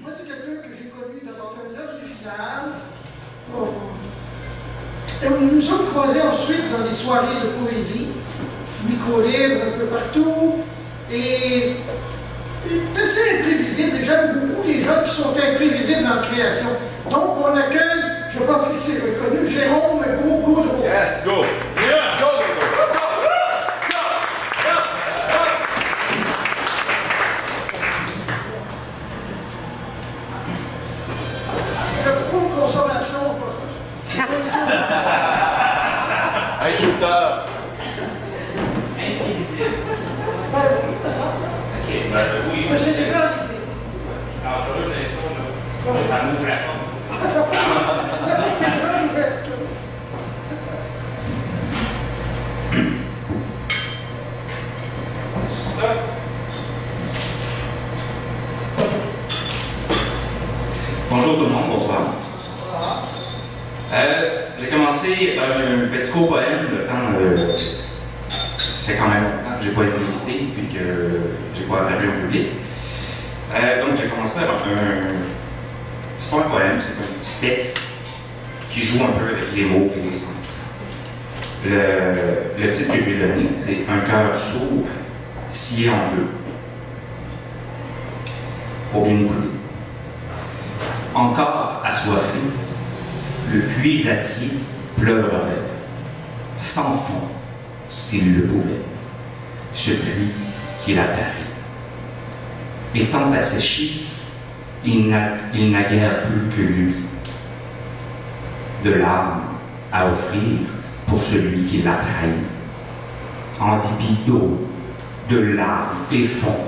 Moi, c'est quelqu'un que j'ai connu d'abord un original. Oh. Et nous nous sommes croisés ensuite dans des soirées de poésie, micro-libre un peu partout. Et c'est assez imprévisible. J'aime beaucoup les gens qui sont imprévisibles dans la création. Donc, on accueille, je pense qu'il s'est reconnu, Jérôme Gaudreau. Yes, go! Yeah, go, go, go! Hey, shooter! Invisible. Ben oui, c'est ça. Ok, ben oui. Mais c'est déjà arrivé. C'est dangereux, mais ça m'ouvre la porte. C'est déjà ouvert. Stop. Bonjour tout le monde, bonsoir. J'ai commencé un petit court poème le temps. Ça fait quand même longtemps que j'ai pas été invité puis que j'ai pas apparu au public. Donc j'ai commencé par c'est pas un poème, c'est un petit texte qui joue un peu avec les mots et les sens. Le titre que je lui ai donné, c'est Un cœur sourd, scié en deux. Faut bien écouter. Encore assoiffé, le puisatier pleurerait, sans fond, s'il le pouvait, ce puits qui l'atterrit. Étant asséché, il n'a guère plus que lui, de l'âme à offrir pour celui qui l'a trahi. En dépit d'eau, de larmes et fonds,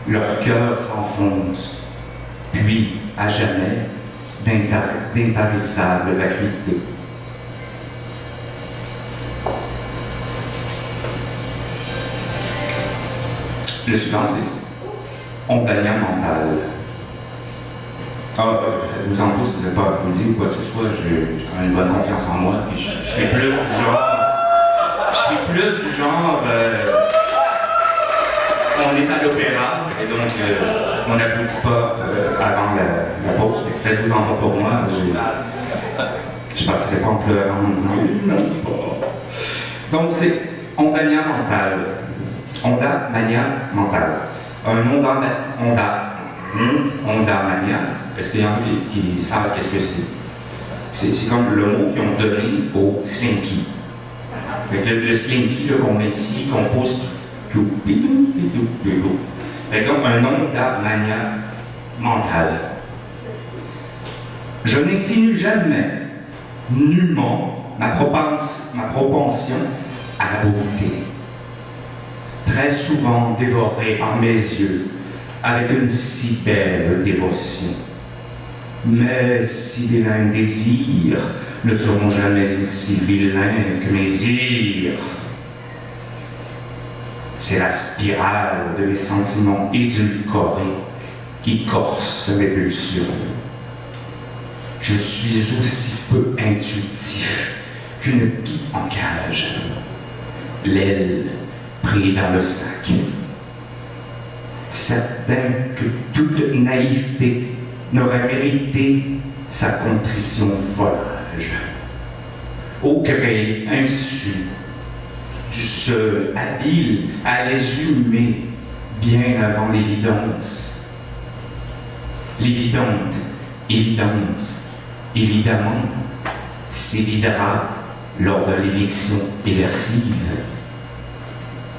leur cœur s'enfonce, puis à jamais d'intarissable vacuité. Le suivant, c'est Ondalia mental. Faites-vous en pas si vous n'êtes pas applaudi ou quoi que ce soit, j'ai quand même une bonne confiance en moi, puis je suis plus du genre. On est à l'opéra, et donc on n'applaudit pas avant la pause. Faites-vous en pas pour moi. Je ne partirai pas en pleurant en disant non. Donc c'est Ondania mental. Onda mania mental. Un onda mania. Est-ce qu'il y en a qui savent qu'est-ce que c'est? C'est comme le mot qu'ils ont donné au slinky. Le slinky qu'on met ici, qu'on pousse. Fait donc un onda mania mental. Je n'insinue jamais, nullement, ma propension à la beauté. Très souvent dévorée par mes yeux, avec une si belle dévotion. Mais si vilains désirs ne seront jamais aussi vilains que mes dires. C'est la spirale de mes sentiments édulcorés qui corse mes pulsions. Je suis aussi peu intuitif qu'une pie en cage, l'aile prise dans le sac. Certain que toute naïveté n'aurait mérité sa contrition volage. Au gré insu du seul habile à les humer bien avant l'évidence. L'évidente évidence, évidemment, s'évidera lors de l'éviction éversive.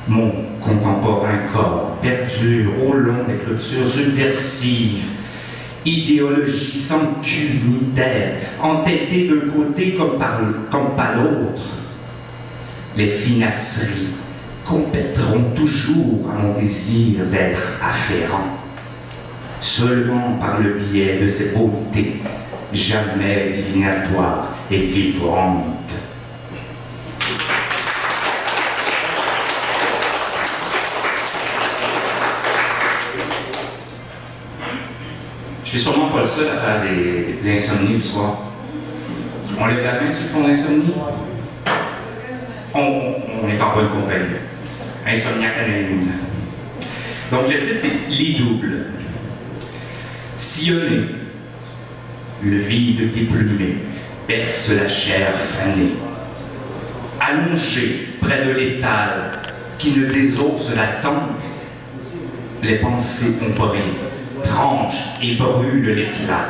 Mon contemporain corps perdure au long des clôtures subversives, idéologie sans cul ni tête, entêtée d'un côté comme par l'autre. Les finasseries compéteront toujours à mon désir d'être afférent, seulement par le biais de ces beautés, jamais divinatoires et vivantes. Je suis sûrement pas le seul à faire de l'insomnie le soir. On lève la main sur le fond d'insomnie? On est en bonne compagnie. Insomniaque anonyme. Donc le titre c'est Les doubles. sillonné. Le vide déplumé perce la chair fanée. Allongé près de l'étal qui ne désosse la tente, les pensées comparées tranchent et brûlent l'éclat.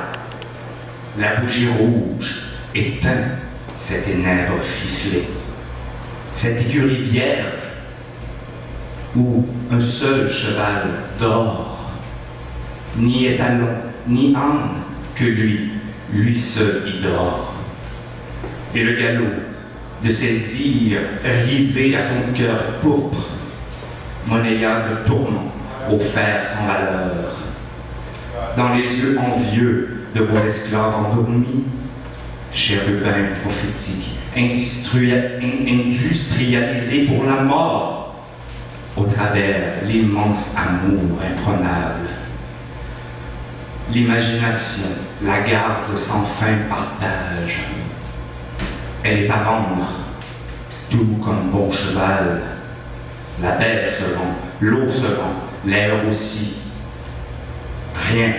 La bougie rouge éteint ces ténèbres ficelées. Cette écurie vierge où un seul cheval dort, ni étalon, ni âne que lui seul y dort. Et le galop de ces ires rivés à son cœur pourpre, monnayable tourment au fer sans valeur. Dans les yeux envieux de vos esclaves endormis, chérubins prophétiques, industrialisés pour la mort, au travers l'immense amour imprenable. L'imagination, la garde sans fin partage. Elle est à vendre, tout comme bon cheval. La bête se vend, l'eau se vend, l'air aussi. Rien.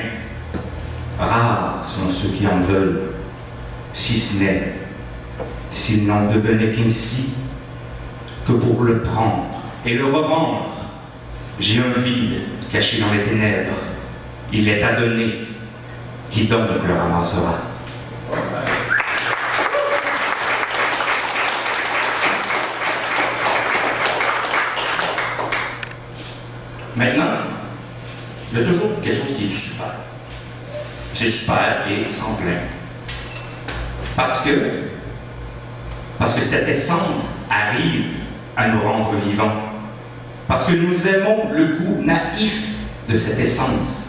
Rares sont ceux qui en veulent, si ce n'est, s'il n'en devenait qu'ainsi, que pour le prendre et le revendre. J'ai un vide caché dans les ténèbres. Il est à donner. Qui donc le ramassera? Maintenant, il y a toujours quelque chose qui est super. C'est super et sans plein. Parce que cette essence arrive à nous rendre vivants. Parce que nous aimons le goût naïf de cette essence.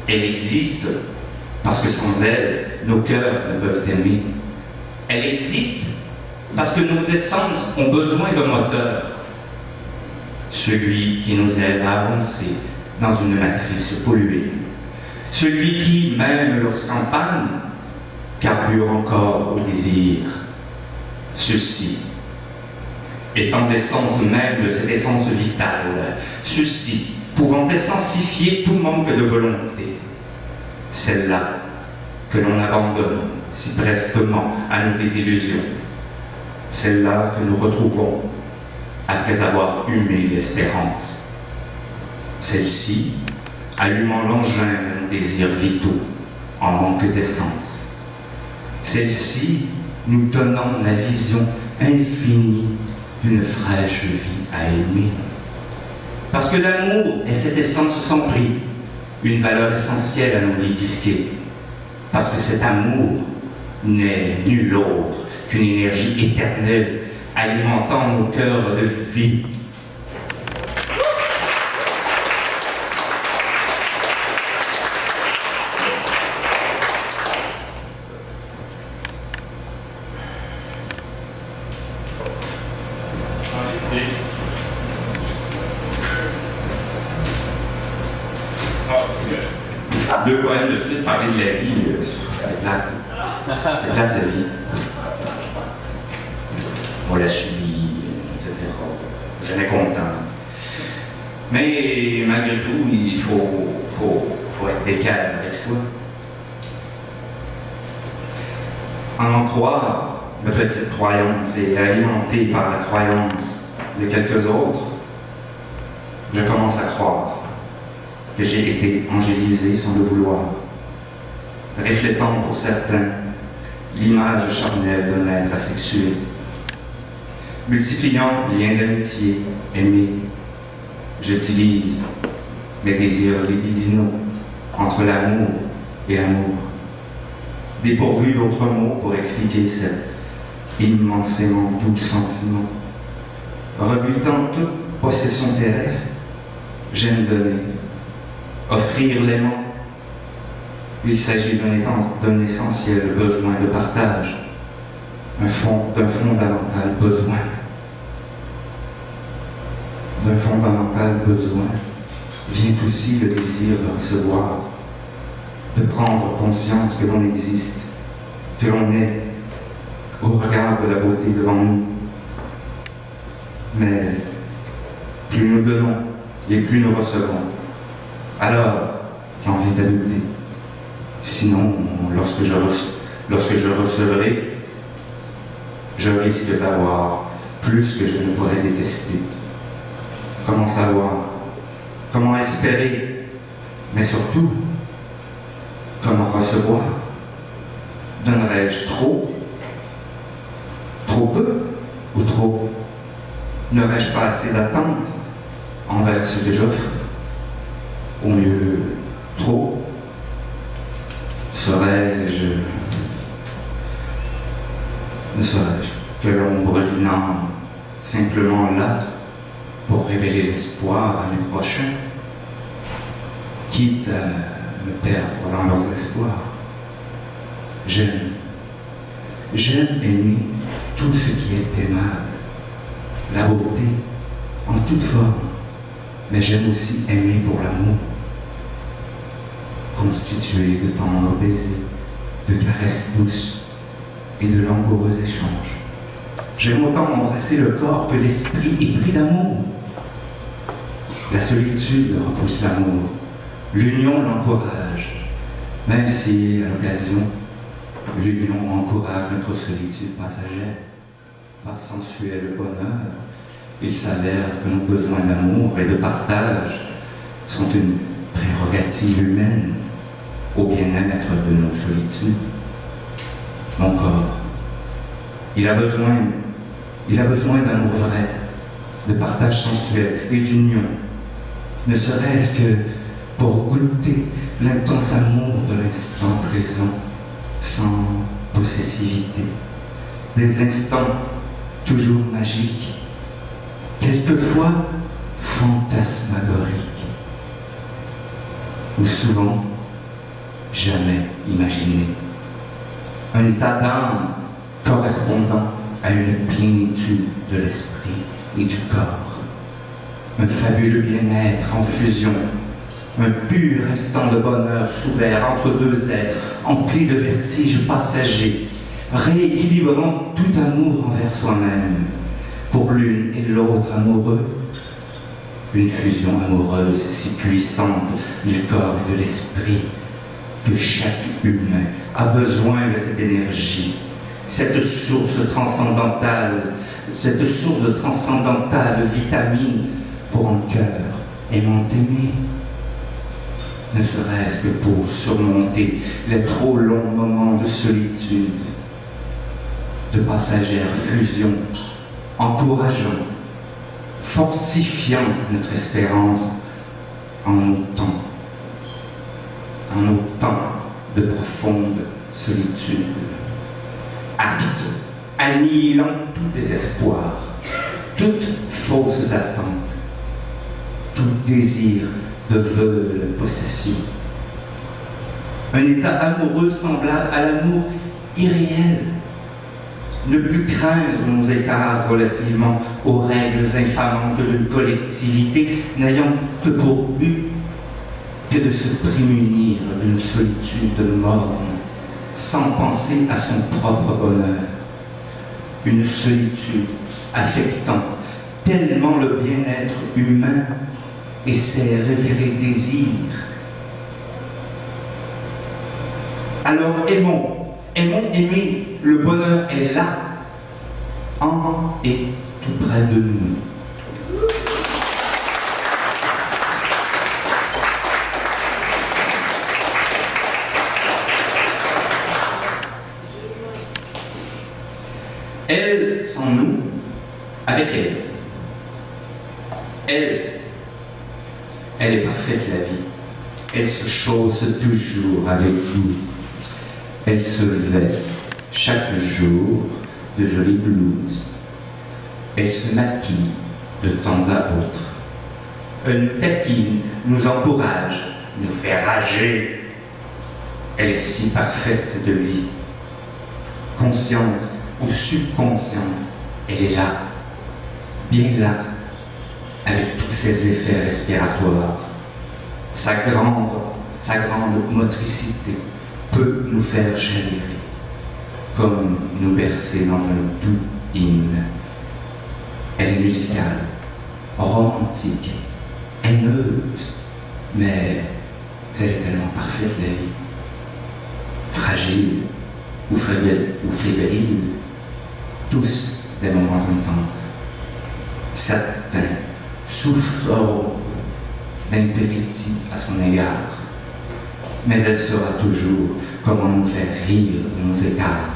Elle existe parce que sans elle, nos cœurs ne peuvent aimer. Elle existe parce que nos essences ont besoin d'un moteur. Celui qui nous aide à avancer dans une matrice polluée. Celui qui, même lorsqu'en panne, carbure encore au désir. Ceci étant l'essence même de cette essence vitale, ceci pouvant essensifier tout manque de volonté, celle-là que l'on abandonne si prestement à nos désillusions, celle-là que nous retrouvons après avoir humé l'espérance, celle-ci allumant l'engin de nos désirs vitaux en manque d'essence, celle-ci nous donnant la vision infinie d'une fraîche vie à aimer. Parce que l'amour est cette essence sans prix, une valeur essentielle à nos vies pisquées. Parce que cet amour n'est nul autre qu'une énergie éternelle alimentant nos cœurs de vie. Deux poèmes de suite, parler de la vie, c'est plate. C'est plate la vie. On la subit, etc. Jamais content. Mais malgré tout, il faut être d'équerre avec soi. En croire, ma petite croyance, et alimentée par la croyance de quelques autres, je commence à croire que j'ai été angélisé sans le vouloir, reflétant pour certains l'image charnelle d'un être asexué, multipliant liens d'amitié aimés. Je divise mes désirs libidinaux entre l'amour et l'amour, dépourvu d'autres mots pour expliquer cet immensément doux sentiment. Rebutant toute possession terrestre, j'aime donner, offrir l'aimant. Il s'agit d'un essentiel besoin de partage, d'un fondamental besoin. D'un fondamental besoin vient aussi le désir de recevoir, de prendre conscience que l'on existe, que l'on est, au regard de la beauté devant nous. Mais plus nous donnons et plus nous recevons, alors j'en viens à douter. Sinon, lorsque je recevrai, je risque d'avoir plus que je ne pourrais détester. Comment savoir? Comment espérer? Mais surtout, comment recevoir? Donnerais-je trop? Trop peu ou trop? N'aurais-je pas assez d'attente envers ce que j'offre? Au mieux, trop? Ne serais-je que l'ombre d'une âme simplement là pour révéler l'espoir à mes prochains, quitte à me perdre dans leurs espoirs? J'aime aimer tout ce qui est aimable, la beauté en toute forme, mais j'aime aussi aimer pour l'amour, constitué de tendres baisers, de caresses douces et de langoureux échanges. J'aime autant embrasser le corps que l'esprit est pris d'amour. La solitude repousse l'amour, l'union l'encourage, même si, à l'occasion, l'union encourage notre solitude passagère. Par sensuel bonheur, il s'avère que nos besoins d'amour et de partage sont une prérogative humaine au bien-être de nos solitudes. Mon corps, il a besoin d'amour vrai, de partage sensuel et d'union, ne serait-ce que pour goûter l'intense amour de l'instant présent, sans possessivité, des instants toujours magiques, quelquefois fantasmagoriques, ou souvent jamais imaginés. Un état d'âme correspondant à une plénitude de l'esprit et du corps, un fabuleux bien-être en fusion, un pur instant de bonheur s'ouvert entre deux êtres emplis de vertiges passagers, rééquilibrant tout amour envers soi-même, pour l'une et l'autre amoureux, une fusion amoureuse si puissante du corps et de l'esprit que chaque humain a besoin de cette énergie, cette source de transcendantale vitamine pour un cœur aimant aimer, ne serait-ce que pour surmonter les trop longs moments de solitude, de passagère fusion, encourageant, fortifiant notre espérance en autant de profonde solitude, acte annihilant tout désespoir, toutes fausses attentes, tout désir de vol, possession. Un état amoureux semblable à l'amour irréel, ne plus craindre nos écarts relativement aux règles infamantes d'une collectivité n'ayant que pour but que de se prémunir d'une solitude morne, sans penser à son propre bonheur. Une solitude affectant tellement le bien-être humain et ses révérés désirs. Alors aimons aimer, le bonheur est là, en et tout près de nous. Elle sans nous, avec elle. Elle est parfaite la vie. Elle se chausse toujours avec nous. Elle se vêt chaque jour de jolies blouses. Elle se maquille de temps à autre. Elle nous taquine, nous encourage, nous fait rager. Elle est si parfaite cette vie. Consciente ou subconsciente, elle est là, bien là, avec tous ses effets respiratoires. Sa grande motricité peut nous faire gémir, comme nous bercer dans un doux hymne. Elle est musicale, romantique, haineuse, mais elle est tellement parfaite la vie. fragiles ou fébriles, tous des moments intenses. Certains souffreront d'impéritie à son égard, mais elle saura toujours comment nous faire rire de nos écarts.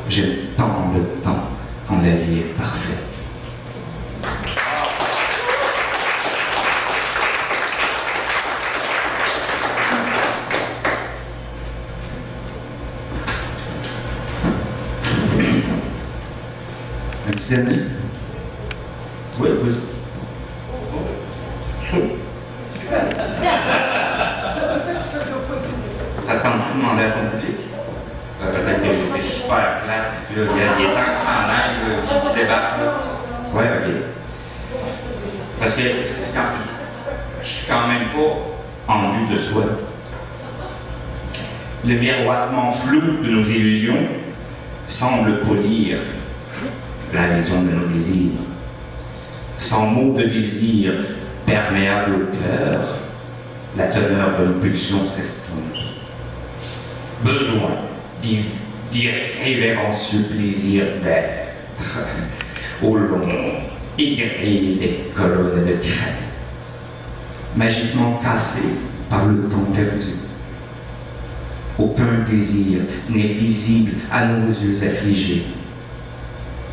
J'aime tant le temps quand la vie est parfaite. Un petit dernier? Oui, oui. Ça te tente-tu de demander à ton public? Peut-être que j'étais super plate, puis là, il est temps que ça en aille, qu'il débatte. Oui, ok. Parce que je suis quand même pas en vue de soi. Le miroitement flou de nos illusions semble polir la vision de nos désirs. Sans mots de désir perméable au cœur, la teneur de nos pulsions s'estompe. Besoin d'irrévérencieux plaisir d'être au long et gris des colonnes de craie, magiquement cassées par le temps perdu. Aucun désir n'est visible à nos yeux affligés.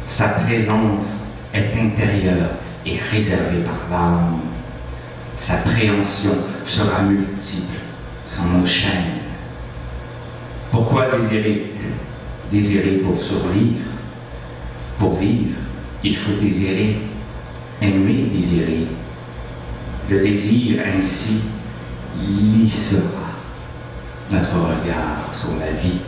Sa présence est intérieure et réservée par l'âme. Sa préhension sera multiple sans nos chaînes. Pourquoi désirer? Désirer pour survivre. Pour vivre, il faut désirer. Aimer désirer. Le désir ainsi lissera notre regard sur la vie.